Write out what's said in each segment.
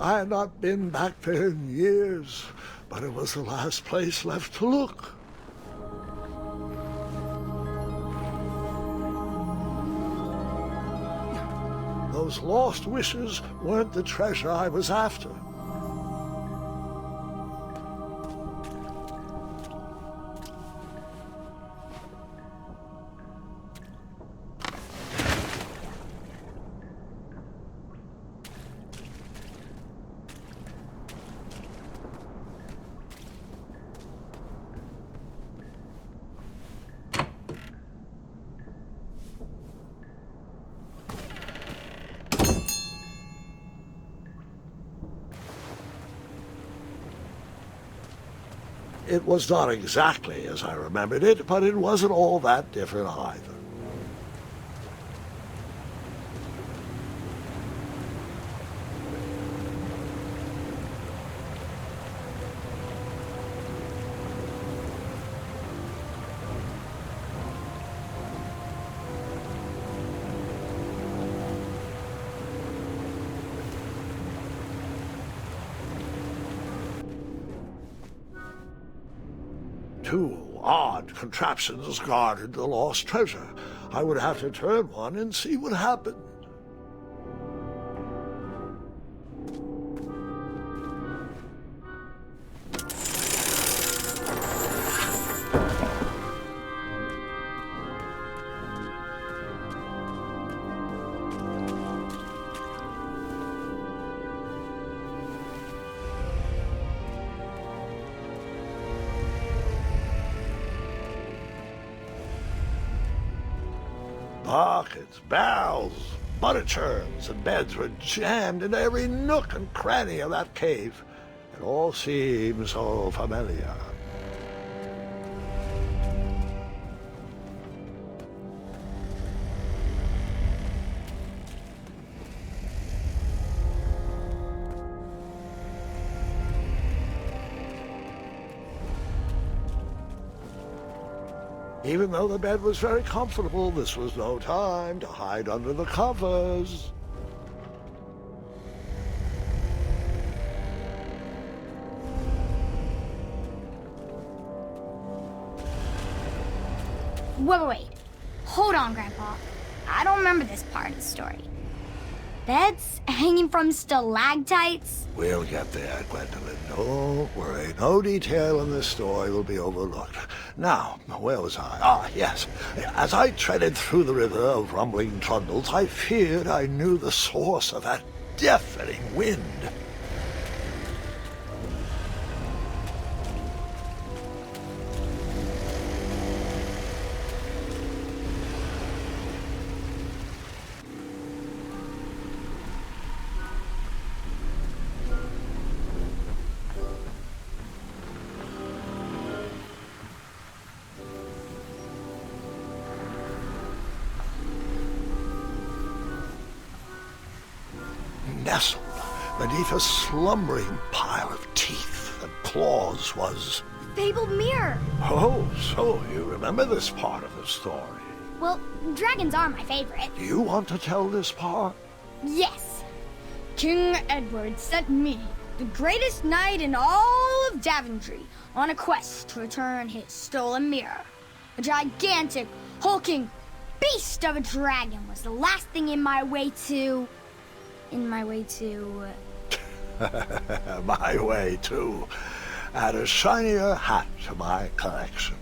I had not been back there in years, but it was the last place left to look. Those lost wishes weren't the treasure I was after. It was not exactly as I remembered it, but it wasn't all that different either. Two odd contraptions guarded the lost treasure. I would have to turn one and see what happened. Buckets, barrels, butter churns, and beds were jammed into every nook and cranny of that cave. It all seemed so familiar. Even though the bed was very comfortable, this was no time to hide under the covers. Wait. Hold on, Grandpa. I don't remember this part of the story. Beds hanging from stalactites? We'll get there, Gwendolyn. Don't worry. No detail in this story will be overlooked. Now, where was I? Ah, yes. As I treaded through the river of rumbling trundles, I feared I knew the source of that deafening wind. Nestled beneath a slumbering pile of teeth and claws was... Fabled mirror. Oh, so you remember this part of the story. Well, dragons are my favorite. Do you want to tell this part? Yes. King Edward sent me, the greatest knight in all of Daventry, on a quest to return his stolen mirror. A gigantic, hulking beast of a dragon was the last thing in my way to... My way to add a shinier hat to my collection.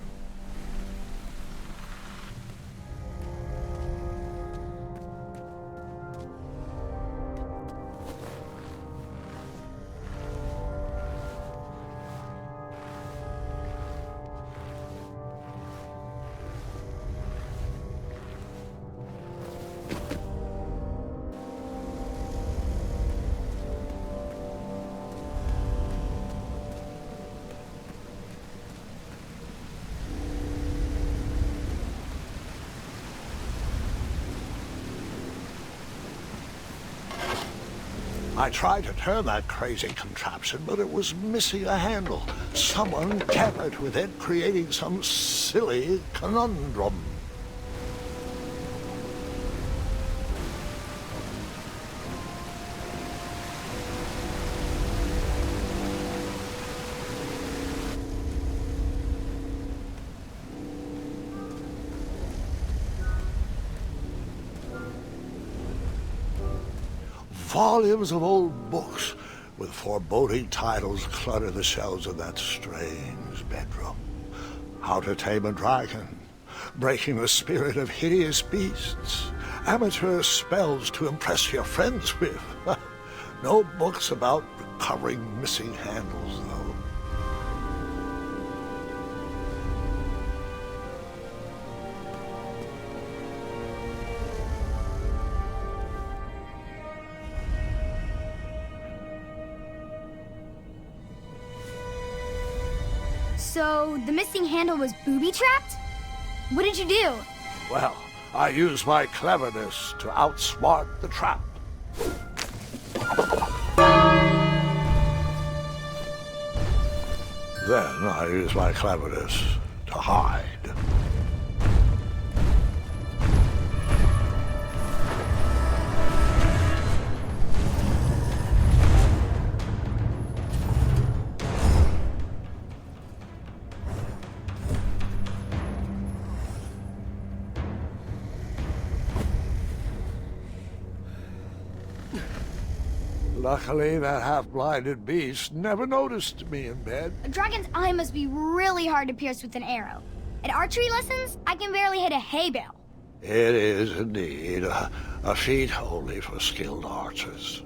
I tried to turn that crazy contraption, but it was missing a handle. Someone tampered with it, creating some silly conundrum. Volumes of old books with foreboding titles clutter the shelves of that strange bedroom. How to Tame a Dragon, Breaking the Spirit of Hideous Beasts, amateur spells to impress your friends with. No books about recovering missing handles, though. So, the missing handle was booby-trapped? What did you do? Well, I used my cleverness to outsmart the trap. Then I used my cleverness to hide. Luckily, that half-blinded beast never noticed me in bed. A dragon's eye must be really hard to pierce with an arrow. At archery lessons, I can barely hit a hay bale. It is indeed a feat only for skilled archers.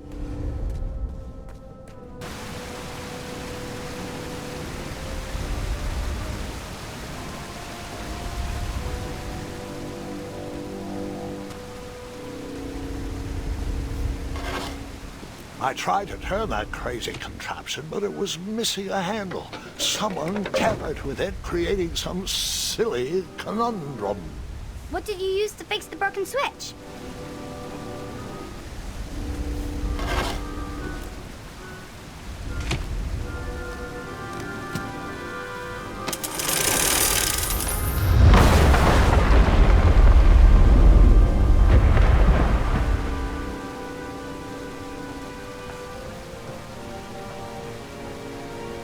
I tried to turn that crazy contraption, but it was missing a handle. Someone tampered with it, creating some silly conundrum. What did you use to fix the broken switch?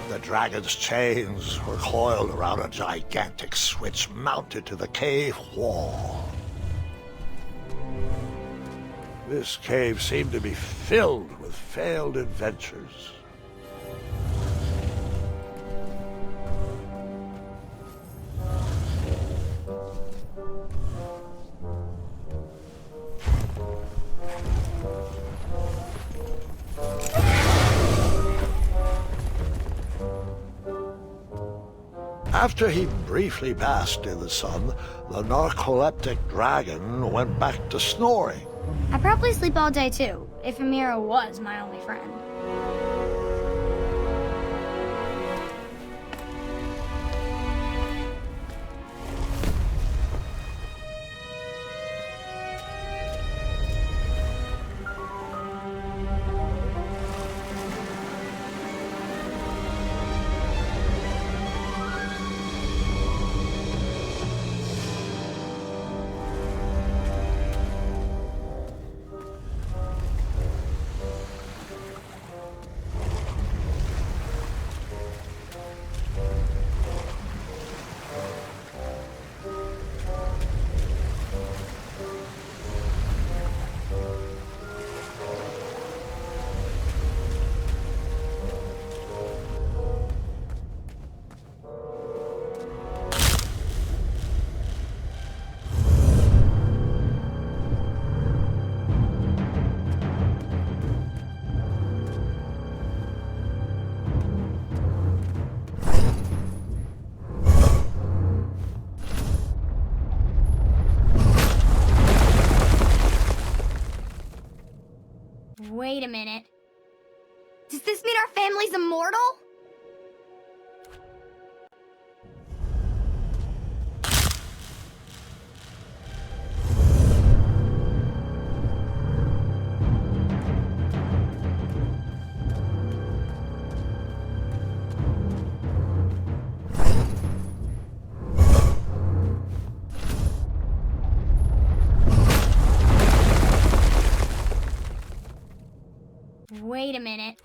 The dragon's chains were coiled around a gigantic switch mounted to the cave wall. This cave seemed to be filled with failed adventures. After he briefly basked in the sun, the narcoleptic dragon went back to snoring. I probably sleep all day too, if Amira was my only friend. Wait a minute. Does this mean our family's immortal? Wait a minute.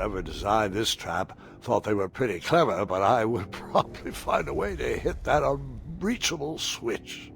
whoever designed this trap thought they were pretty clever, but I would probably find a way to hit that unreachable switch.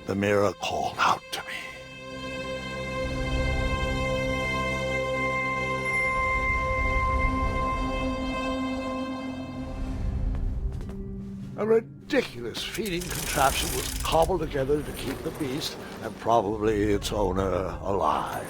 The mirror called out to me. A ridiculous feeding contraption was cobbled together to keep the beast, and probably its owner, alive.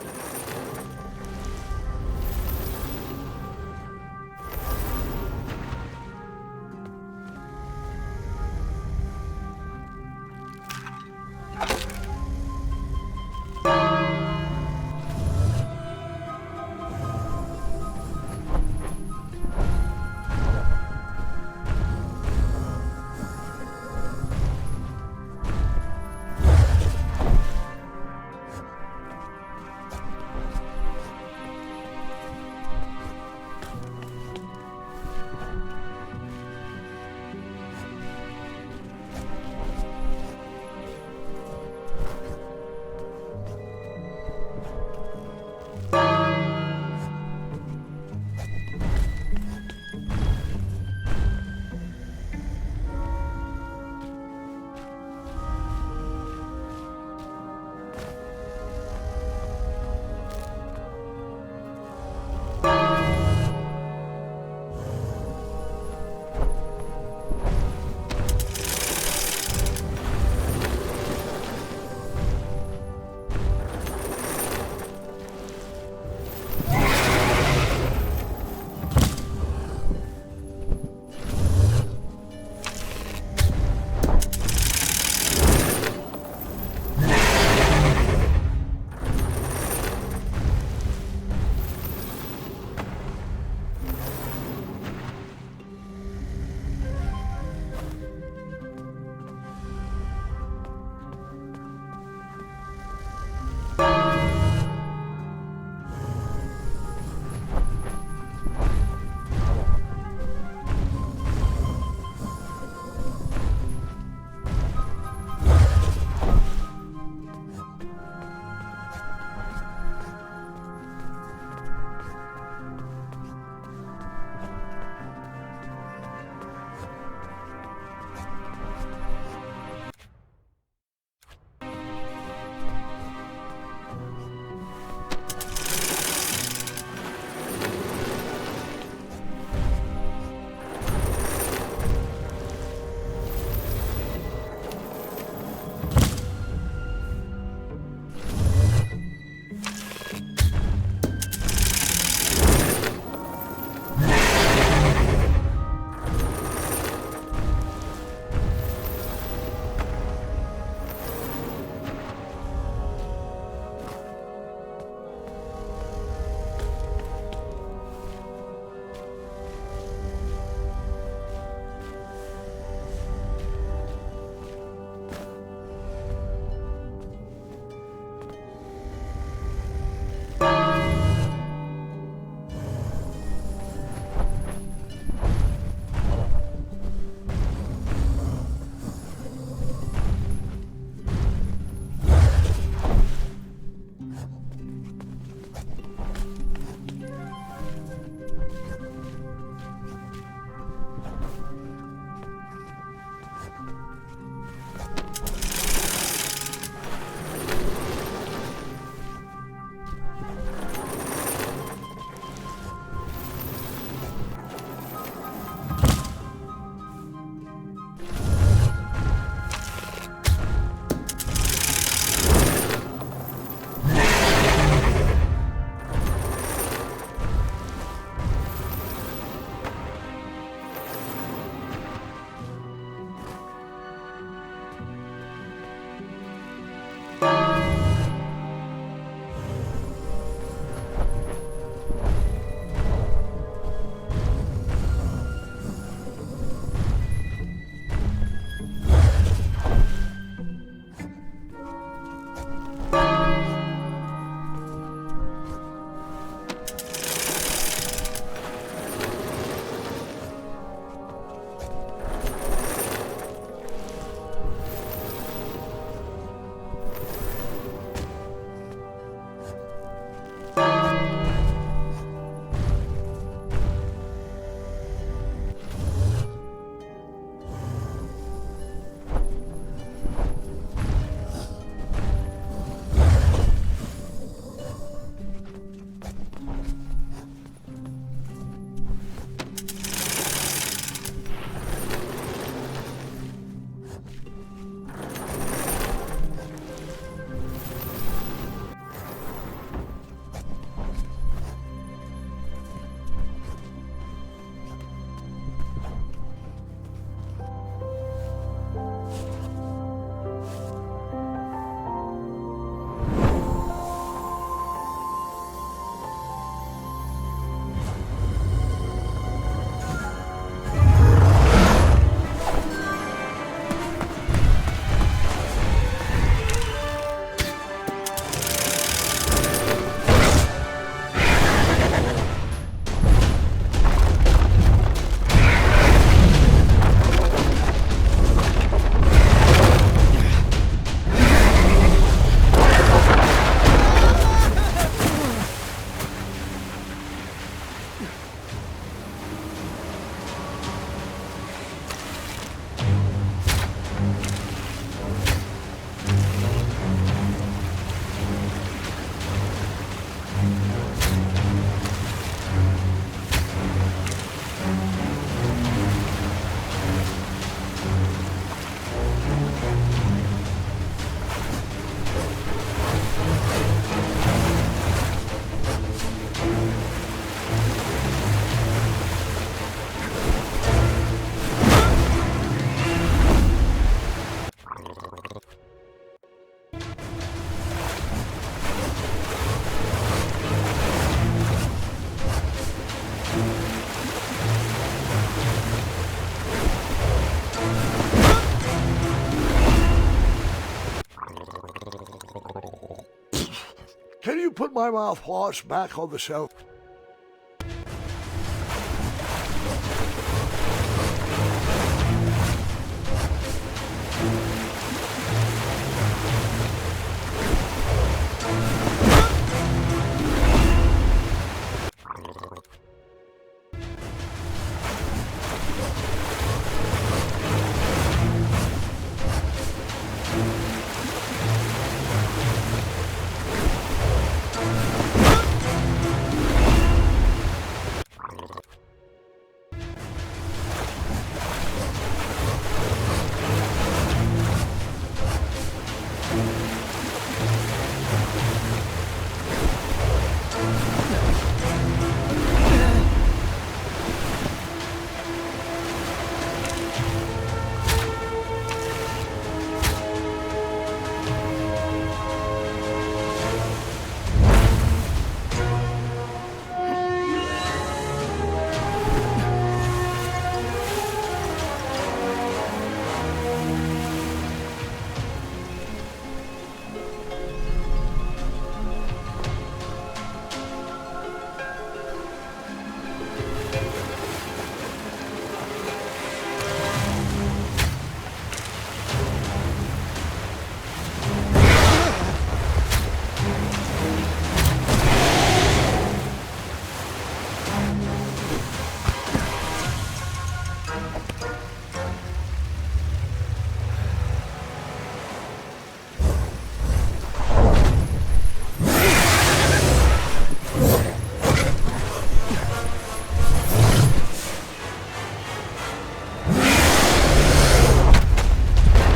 can you put my mouthwash back on the shelf?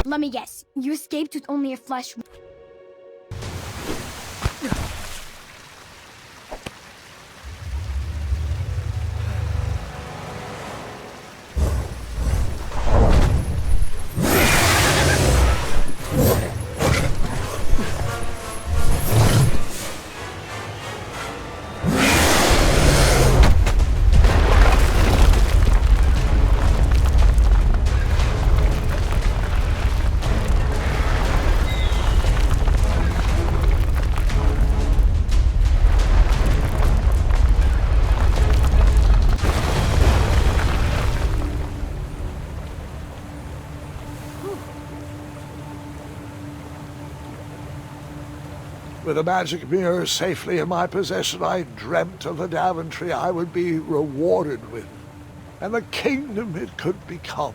Let me guess, you escaped with only your flesh. With a magic mirror safely in my possession, I dreamt of the Daventry I would be rewarded with, and the kingdom it could become.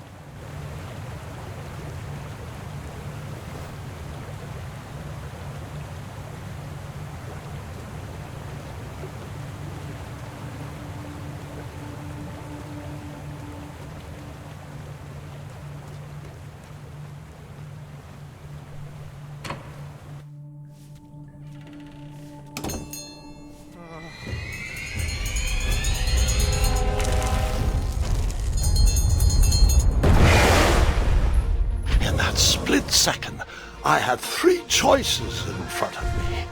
Split second, I had three choices in front of me.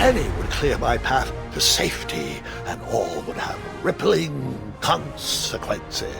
Any would clear my path to safety, and all would have rippling consequences.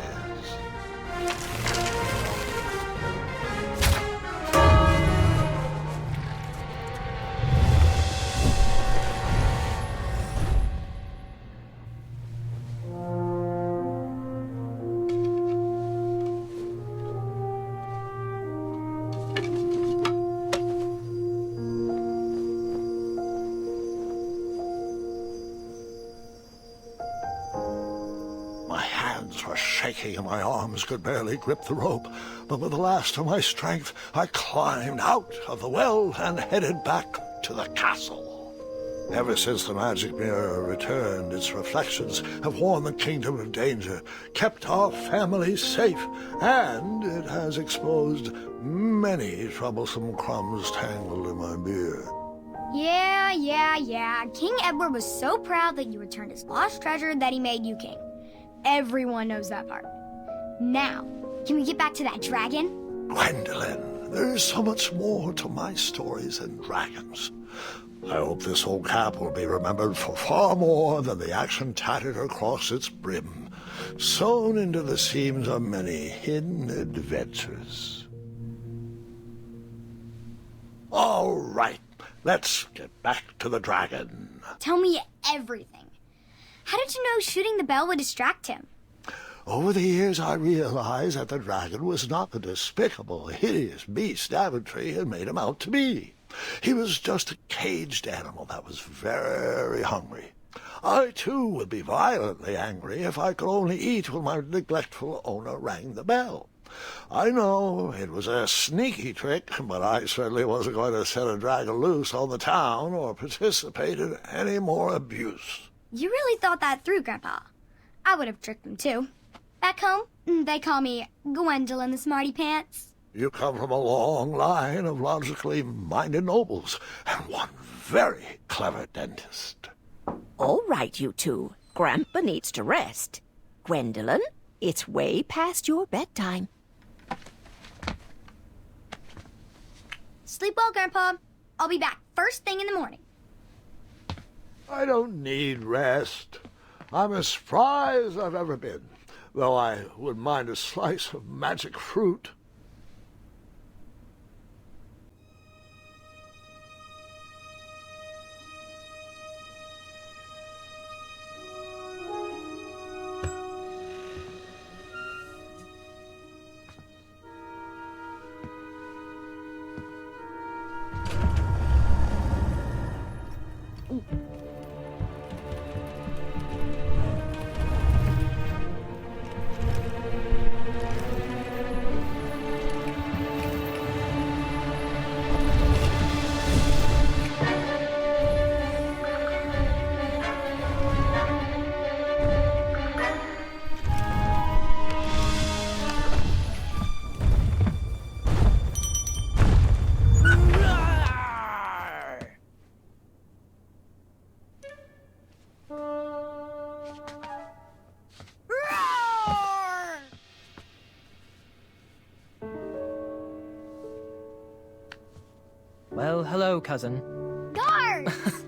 My hands were shaking and my arms could barely grip the rope, but with the last of my strength, I climbed out of the well and headed back to the castle. Ever since the magic mirror returned, its reflections have warned the kingdom of danger, kept our family safe, and it has exposed many troublesome crumbs tangled in my beard. Yeah. King Edward was so proud that you returned his lost treasure that he made you king. Everyone knows that part. Now, can we get back to that dragon? Gwendolyn, there is so much more to my stories than dragons. I hope this old cap will be remembered for far more than the action tattered across its brim, sewn into the seams of many hidden adventures. All right, Let's get back to the dragon. Tell me everything. How did you know shooting the bell would distract him? Over the years, I realized that the dragon was not the despicable, hideous beast Daventry had made him out to be. He was just a caged animal that was very hungry. I, too, would be violently angry if I could only eat when my neglectful owner rang the bell. I know it was a sneaky trick, but I certainly wasn't going to set a dragon loose on the town or participate in any more abuse. You really thought that through, Grandpa. I would have tricked him, too. Back home, they call me Gwendolyn the Smarty Pants. You come from a long line of logically minded nobles and one very clever dentist. All right, you two. Grandpa needs to rest. Gwendolyn, it's way past your bedtime. Sleep well, Grandpa. I'll be back first thing in the morning. I don't need rest. I'm as spry as I've ever been, though I wouldn't mind a slice of magic fruit. Well, hello, cousin. Guards!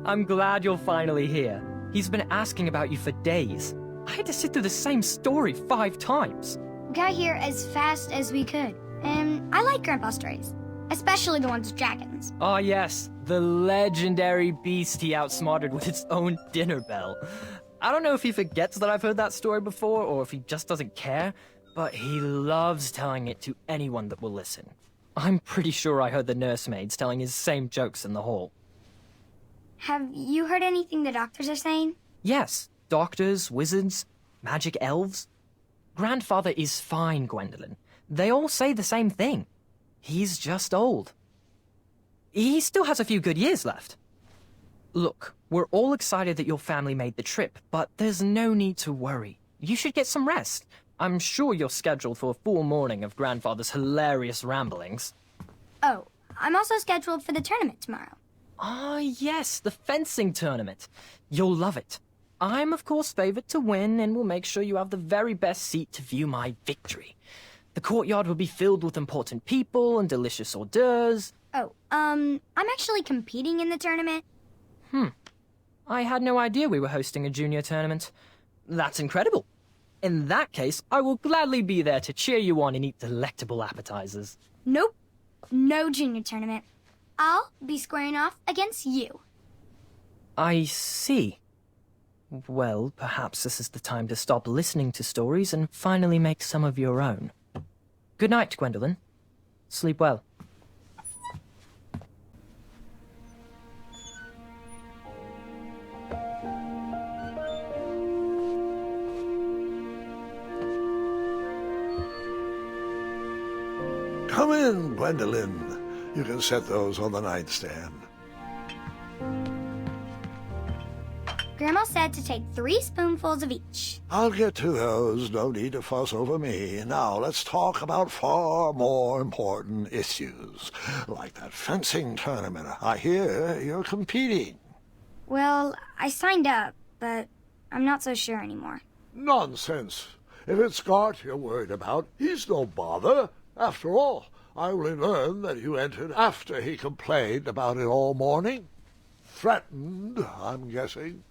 I'm glad you're finally here. He's been asking about you for days. I had to sit through the same story 5 times. We got here as fast as we could. And I like Grandpa's stories, especially the ones with dragons. Ah, yes, the legendary beast he outsmarted with its own dinner bell. I don't know if he forgets that I've heard that story before or if he just doesn't care, but he loves telling it to anyone that will listen. I'm pretty sure I heard the nursemaids telling his same jokes in the hall. Have you heard anything the doctors are saying? Yes, doctors, wizards, magic elves. Grandfather is fine, Gwendolyn. They all say the same thing. He's just old. He still has a few good years left. Look, we're all excited that your family made the trip, but there's no need to worry. You should get some rest. I'm sure you're scheduled for a full morning of Grandfather's hilarious ramblings. Oh, I'm also scheduled for the tournament tomorrow. Ah, yes, the fencing tournament. You'll love it. I'm, of course, favored to win and will make sure you have the very best seat to view my victory. The courtyard will be filled with important people and delicious hors d'oeuvres. Oh, I'm actually competing in the tournament. I had no idea we were hosting a junior tournament. That's incredible. In that case, I will gladly be there to cheer you on and eat delectable appetizers. Nope, no junior tournament. I'll be squaring off against you. I see. Well, perhaps this is the time to stop listening to stories and finally make some of your own. Good night, Gwendolyn. Sleep well. Come in, Gwendolyn. You can set those on the nightstand. Grandma said to take 3 spoonfuls of each. I'll get to those. No need to fuss over me. Now, let's talk about far more important issues, like that fencing tournament. I hear you're competing. Well, I signed up, but I'm not so sure anymore. Nonsense. If it's Scott you're worried about, he's no bother. After all, I only learned that you entered after he complained about it all morning. Threatened, I'm guessing.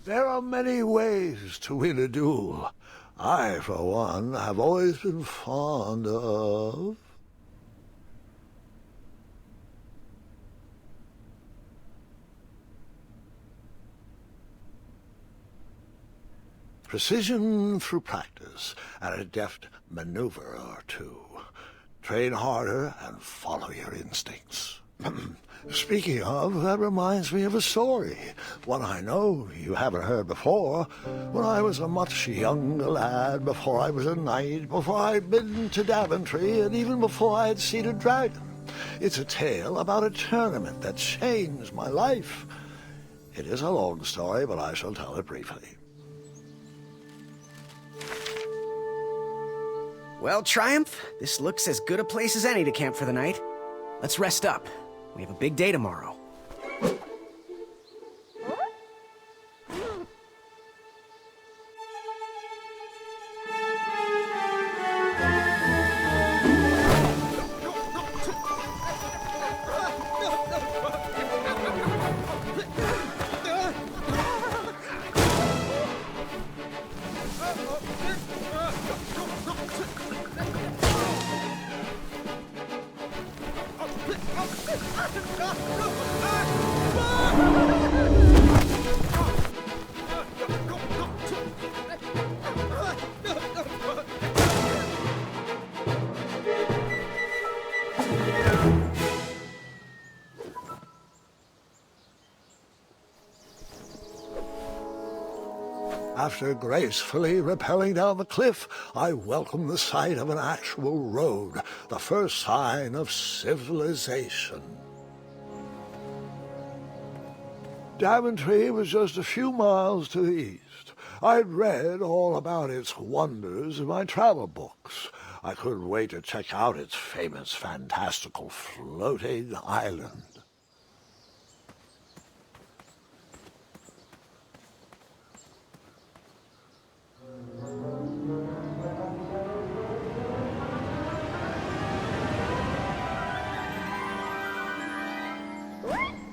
There are many ways to win a duel. I, for one, have always been fond of... Precision through practice and a deft maneuver or two. Train harder and follow your instincts. Speaking of, that reminds me of a story. One I know you haven't heard before. When I was a much younger lad, before I was a knight, before I'd been to Daventry, and even before I had seen a dragon. It's a tale about a tournament that changed my life. It is a long story, but I shall tell it briefly. Well, Triumph, this looks as good a place as any to camp for the night. Let's rest up. We have a big day tomorrow. After gracefully rappelling down the cliff, I welcomed the sight of an actual road, the first sign of civilization. Daventry was just a few miles to the east. I'd read all about its wonders in my travel books. I couldn't wait to check out its famous, fantastical floating island.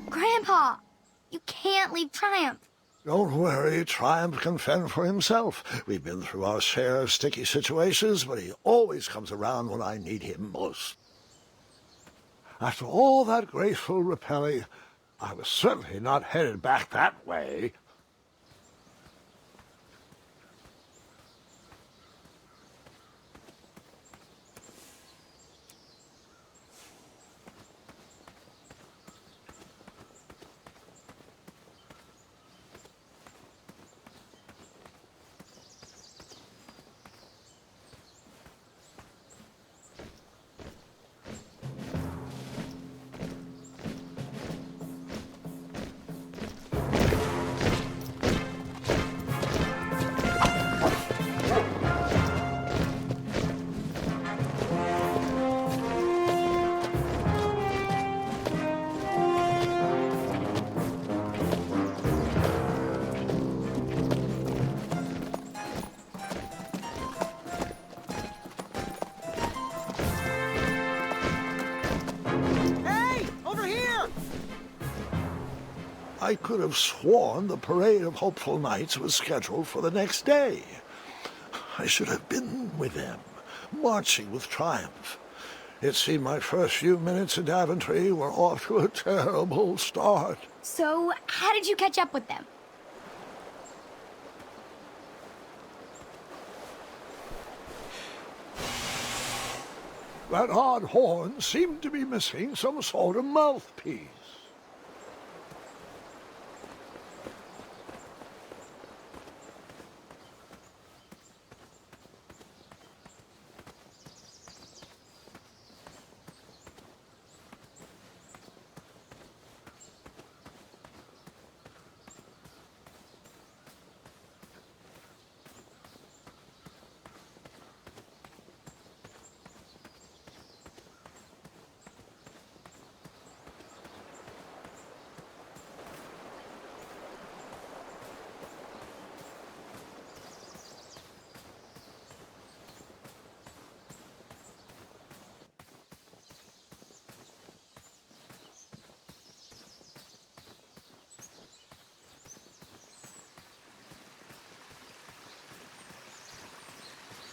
Grandpa, you can't leave Triumph. Don't worry, Triumph can fend for himself. We've been through our share of sticky situations, but he always comes around when I need him most. After all that graceful rappelling, I was certainly not headed back that way. I could have sworn the parade of hopeful knights was scheduled for the next day. I should have been with them, marching with Triumph. It seemed my first few minutes in Daventry were off to a terrible start. So, how did you catch up with them? That odd horn seemed to be missing some sort of mouthpiece.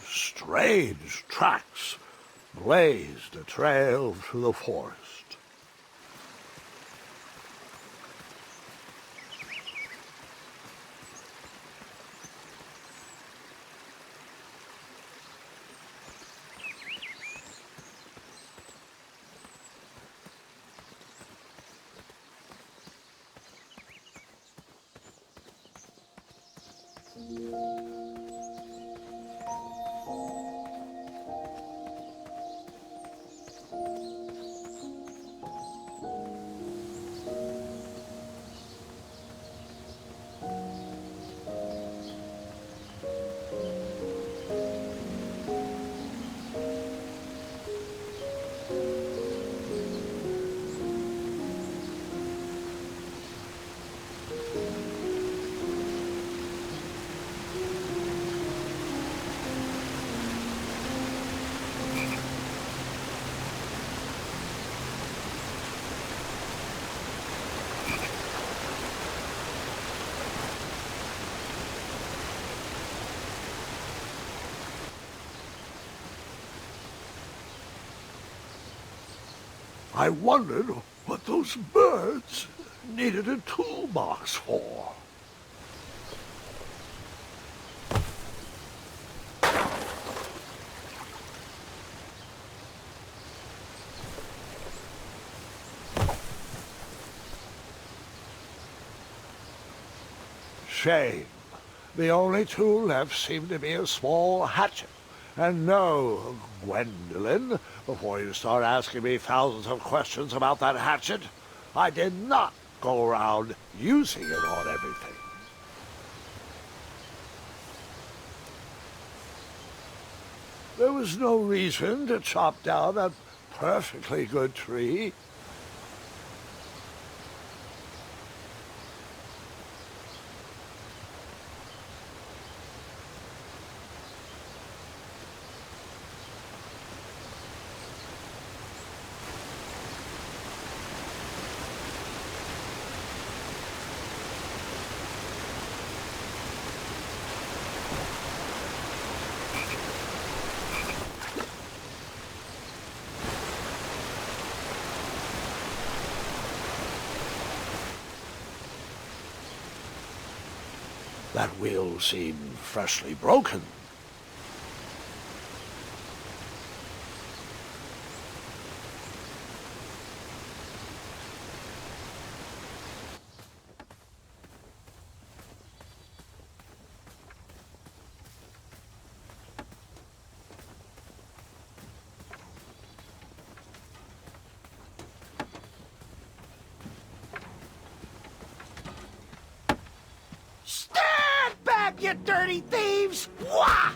Strange tracks blazed a trail through the forest. I wondered what those birds needed a toolbox for. Shame. The only tool left seemed to be a small hatchet. And no, Gwendolyn, before you start asking me thousands of questions about that hatchet, I did not go around using it on everything. There was no reason to chop down that perfectly good tree. That wheel seemed freshly broken. You dirty thieves! Wah!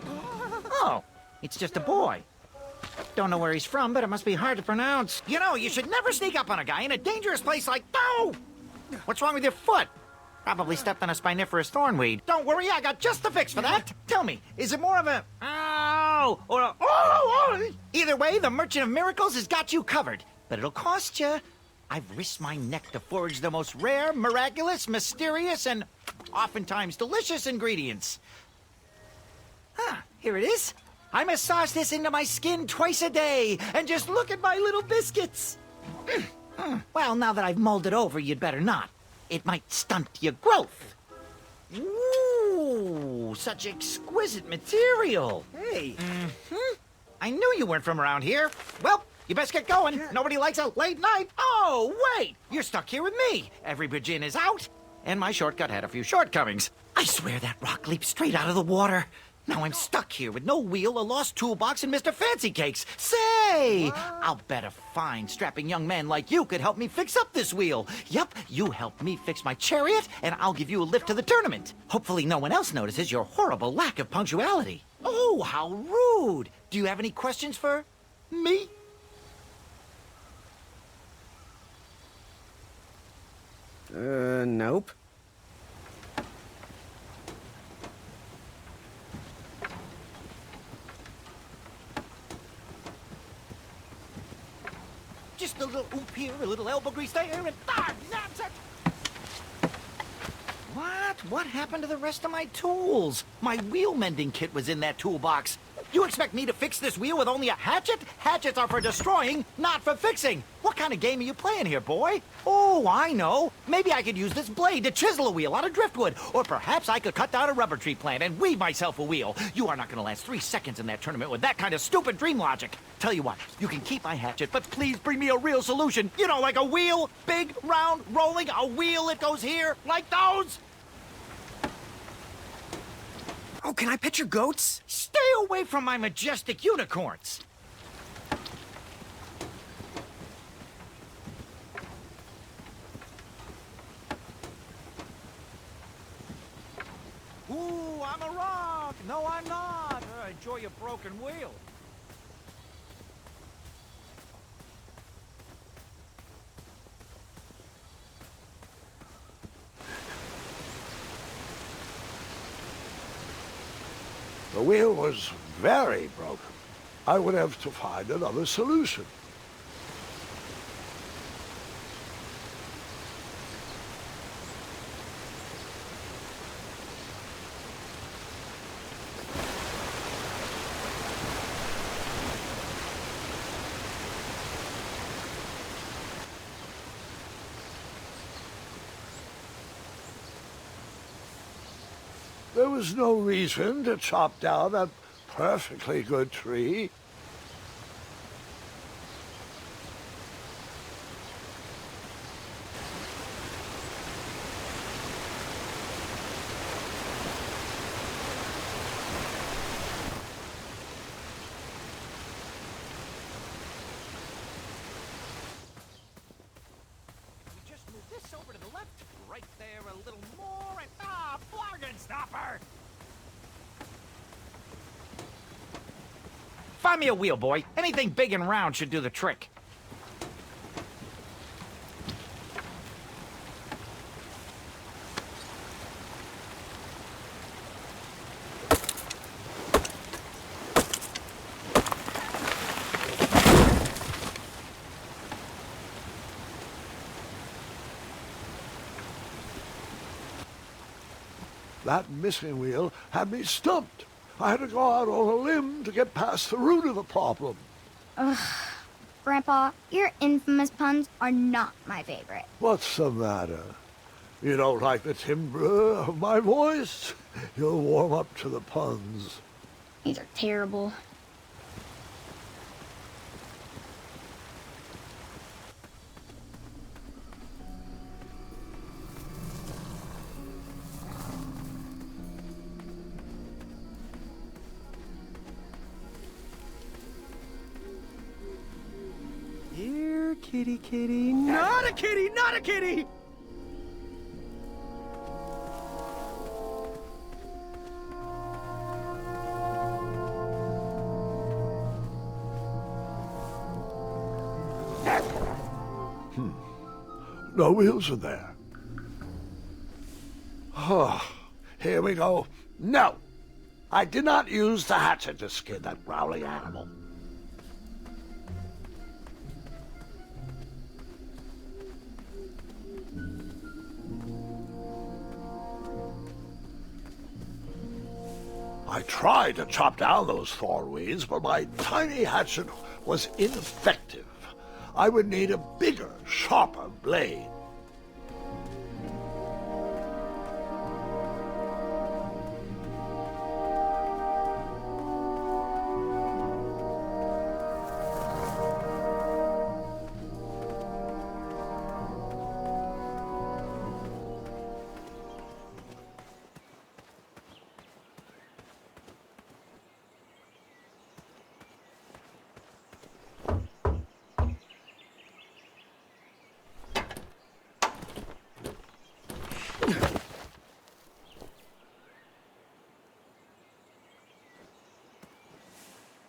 Oh, it's just a boy. Don't know where he's from, but it must be hard to pronounce. You know, you should never sneak up on a guy in a dangerous place like... No! What's wrong with your foot? Probably stepped on a spiniferous thornweed. Don't worry, I got just the fix for that. Tell me, is it more of a... Ow! Or a... Oh! Either way, the Merchant of Miracles has got you covered. But it'll cost you. I've risked my neck to forage the most rare, miraculous, mysterious, and oftentimes delicious ingredients. Ah, here it is. I massage this into my skin twice a day, and just look at my little biscuits. Well, now that I've molded over, you'd better not. It might stunt your growth. Ooh, such exquisite material. Hey. I knew you weren't from around here. Well, you best get going. Nobody likes a late night. Oh, wait! You're stuck here with me. Every Virgin is out, and my shortcut had a few shortcomings. I swear that rock leaped straight out of the water. Now I'm stuck here with no wheel, a lost toolbox, and Mr. Fancy Cakes. Say! I'll bet a fine, strapping young man like you could help me fix up this wheel. Yup, you help me fix my chariot, and I'll give you a lift to the tournament. Hopefully no one else notices your horrible lack of punctuality. Oh, how rude! Do you have any questions for me? Nope. Just a little oop here, a little elbow grease there, and nonsense! What happened to the rest of my tools? My wheel mending kit was in that toolbox. You expect me to fix this wheel with only a hatchet? Hatchets are for destroying, not for fixing. What kind of game are you playing here, boy? Oh, I know. Maybe I could use this blade to chisel a wheel out of driftwood. Or perhaps I could cut down a rubber tree plant and weave myself a wheel. You are not going to last 3 seconds in that tournament with that kind of stupid dream logic. Tell you what, you can keep my hatchet, but please bring me a real solution. You know, like a wheel, big, round, rolling, a wheel that goes here, like those. Oh, can I pet your goats? Stay away from my majestic unicorns. Ooh, I'm a rock. No, I'm not. Enjoy your broken wheel. The wheel was very broken. I would have to find another solution. There was no reason to chop down that perfectly good tree. This over to the left, right there a little more, and bargain stopper! Find me a wheel, boy. Anything big and round should do the trick. That missing wheel had me stumped. I had to go out on a limb to get past the root of the problem. Ugh. Grandpa, your infamous puns are not my favorite. What's the matter? You don't like the timbre of my voice? You'll warm up to the puns. These are terrible. Here, kitty, kitty. Not a kitty, not a kitty! No wheels in there. Oh, here we go. No! I did not use the hatchet to skin that growling animal. I tried to chop down those thorn weeds, but my tiny hatchet was ineffective. I would need a bigger, sharper blade.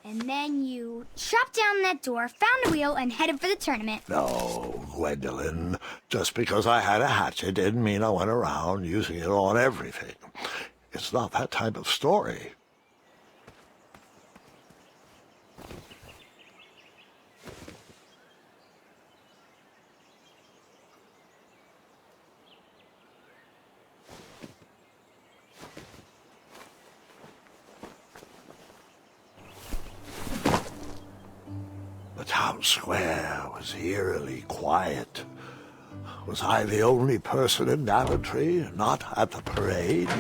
And then you chopped down that door, found a wheel, and headed for the tournament. No, Gwendolyn. Just because I had a hatchet didn't mean I went around using it on everything. It's not that type of story. The town square was eerily quiet. Was I the only person in Daventry not at the parade?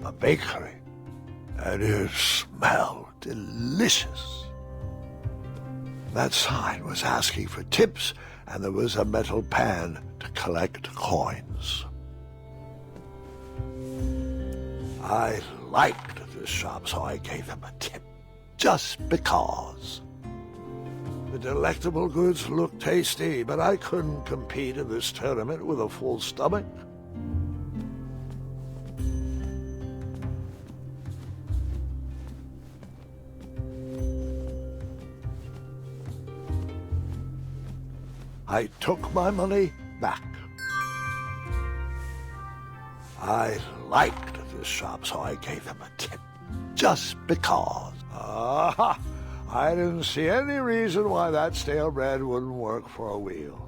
A bakery, and it smelled delicious. That sign was asking for tips, and there was a metal pan to collect coins. I liked this shop, so I gave them a tip. just because. The delectable goods looked tasty, but I couldn't compete in this tournament with a full stomach. I took my money back. I liked this shop, so I gave them a tip. Just because. Aha! I didn't see any reason why that stale bread wouldn't work for a wheel.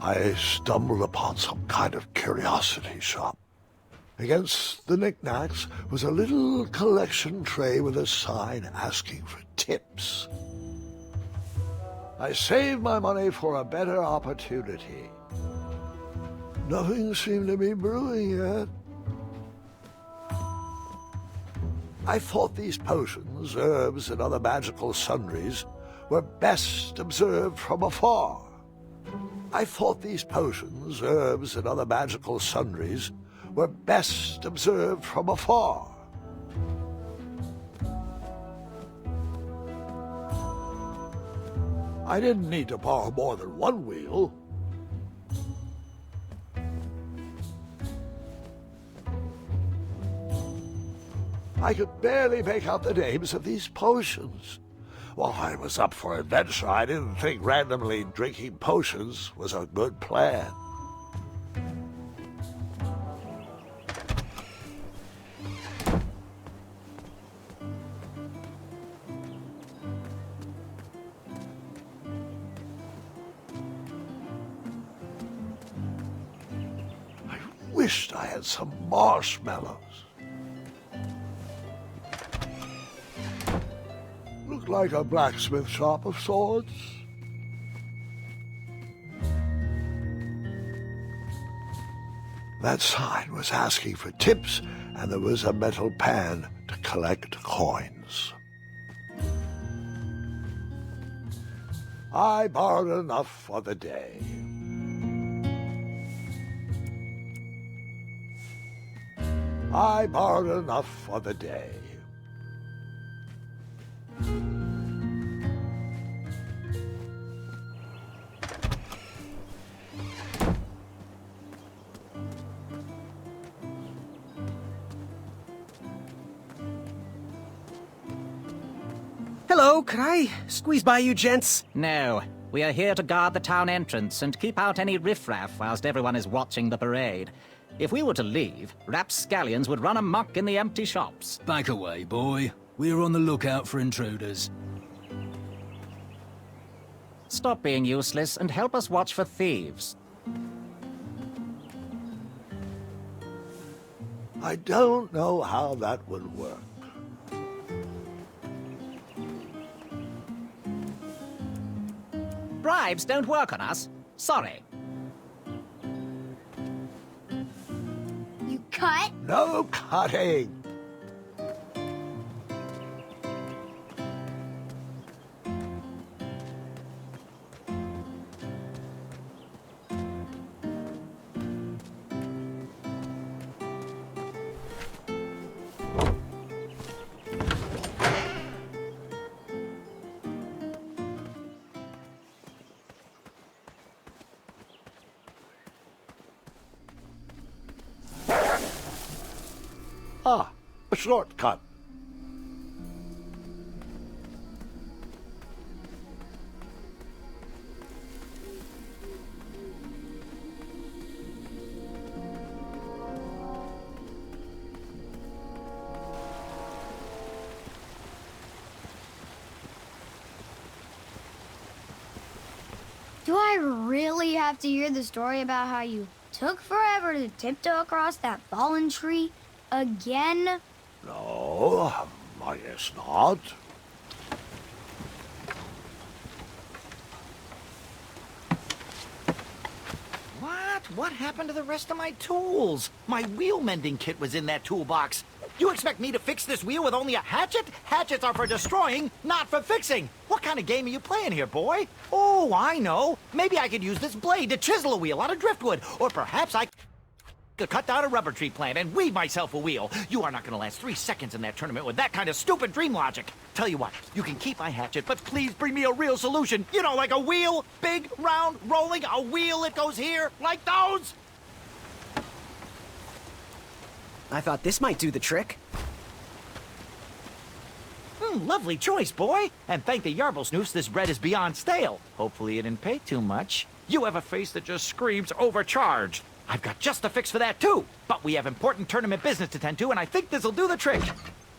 I stumbled upon some kind of curiosity shop. Against the knickknacks was a little collection tray with a sign asking for tips. I saved my money for a better opportunity. Nothing seemed to be brewing yet. I thought these potions, herbs, and other magical sundries were best observed from afar. I thought these potions, herbs, and other magical sundries were best observed from afar. I didn't need to borrow more than one wheel. I could barely make out the names of these potions. While I was up for adventure, I didn't think randomly drinking potions was a good plan. I wished I had some marshmallows. Looked like a blacksmith shop of sorts. That sign was asking for tips, and there was a metal pan to collect coins. I borrowed enough for the day. I borrowed enough for the day. Hello, could I squeeze by you gents? No, we are here to guard the town entrance and keep out any riffraff whilst everyone is watching the parade. If we were to leave, rapscallions would run amok in the empty shops. Back away, boy. We're on the lookout for intruders. Stop being useless and help us watch for thieves. I don't know how that would work. Bribes don't work on us. Sorry. You cut? No cutting. Ah, a shortcut. Do I really have to hear the story about how you took forever to tiptoe across that fallen tree again? No, I guess not. What happened to the rest of my tools? My wheel mending kit was in that toolbox. You expect me to fix this wheel with only a hatchet? Hatchets are for destroying, not for fixing. What kind of game are you playing here, boy? Oh, I know. Maybe I could use this blade to chisel a wheel out of driftwood. Or perhaps I could cut down a rubber tree plant and weave myself a wheel. You are not going to last 3 seconds in that tournament with that kind of stupid dream logic. Tell you what, you can keep my hatchet, but please bring me a real solution. You know, like a wheel, big, round, rolling, a wheel that goes here, like those. I thought this might do the trick. Lovely choice, boy. And thank the Yarblesnoofs, this bread is beyond stale. Hopefully it didn't pay too much. You have a face that just screams overcharged. I've got just the fix for that, too. But we have important tournament business to tend to, and I think this'll do the trick.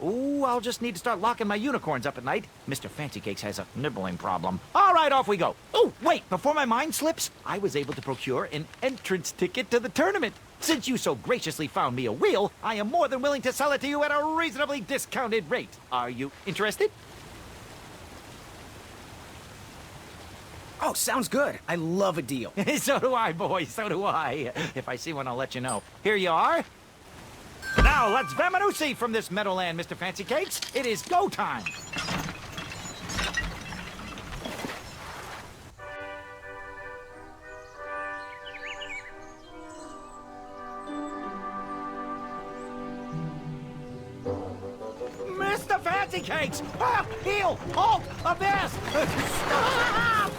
Ooh, I'll just need to start locking my unicorns up at night. Mr. Fancy Cakes has a nibbling problem. All right, off we go. Oh, wait, before my mind slips, I was able to procure an entrance ticket to the tournament. Since you so graciously found me a wheel, I am more than willing to sell it to you at a reasonably discounted rate. Are you interested? Oh, sounds good. I love a deal. So do I, boy, so do I. If I see one, I'll let you know. Here you are. Now, let's Vamanusi from this meadowland, Mr. Fancy Cakes. It is go time. Mr. Fancy Cakes! Ah, heel! Halt! Abyss! Stop!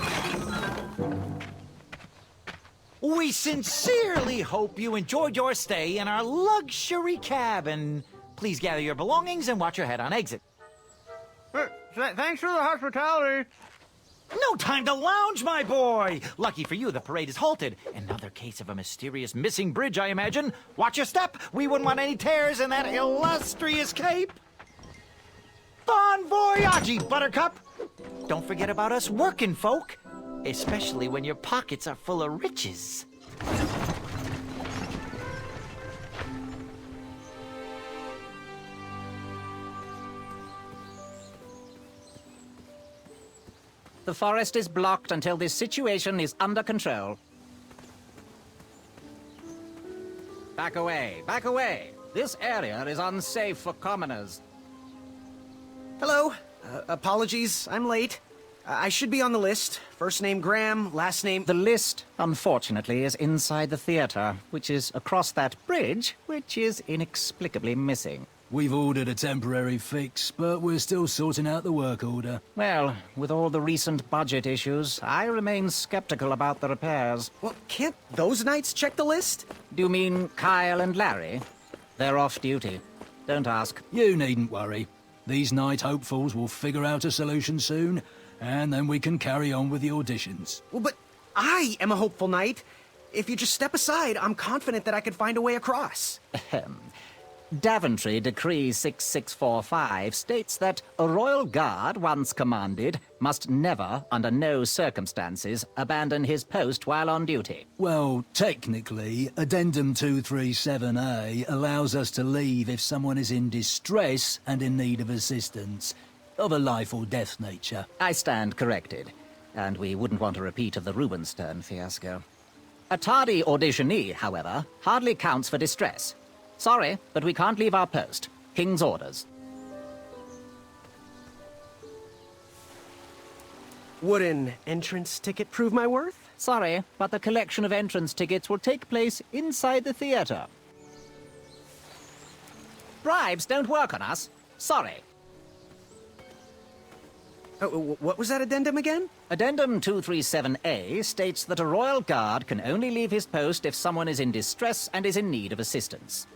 We sincerely hope you enjoyed your stay in our luxury cabin. Please gather your belongings and watch your head on exit. Thanks for the hospitality. No time to lounge, my boy! Lucky for you, the parade is halted. Another case of a mysterious missing bridge, I imagine. Watch your step. We wouldn't want any tears in that illustrious cape. Bon voyage, Buttercup! Don't forget about us working folk, especially when your pockets are full of riches. The forest is blocked until this situation is under control. Back away, back away. This area is unsafe for commoners. Hello. Apologies, I'm late. I should be on the list. First name Graham, last name... The list, unfortunately, is inside the theater, which is across that bridge, which is inexplicably missing. We've ordered a temporary fix, but we're still sorting out the work order. Well, with all the recent budget issues, I remain skeptical about the repairs. Well, can't those knights check the list? Do you mean Kyle and Larry? They're off duty. Don't ask. You needn't worry. These night hopefuls will figure out a solution soon, and then we can carry on with the auditions. Well, but I am a hopeful knight. If you just step aside, I'm confident that I could find a way across. Daventry Decree 6645 states that a royal guard, once commanded, must never, under no circumstances, abandon his post while on duty. Well, technically, Addendum 237A allows us to leave if someone is in distress and in need of assistance, of a life or death nature. I stand corrected, and we wouldn't want a repeat of the Rubenstern fiasco. A tardy auditionee, however, hardly counts for distress. Sorry, but we can't leave our post. King's orders. Would an entrance ticket prove my worth? Sorry, but the collection of entrance tickets will take place inside the theater. Bribes don't work on us. Sorry. Oh, what was that addendum again? Addendum 237A states that a royal guard can only leave his post if someone is in distress and is in need of assistance.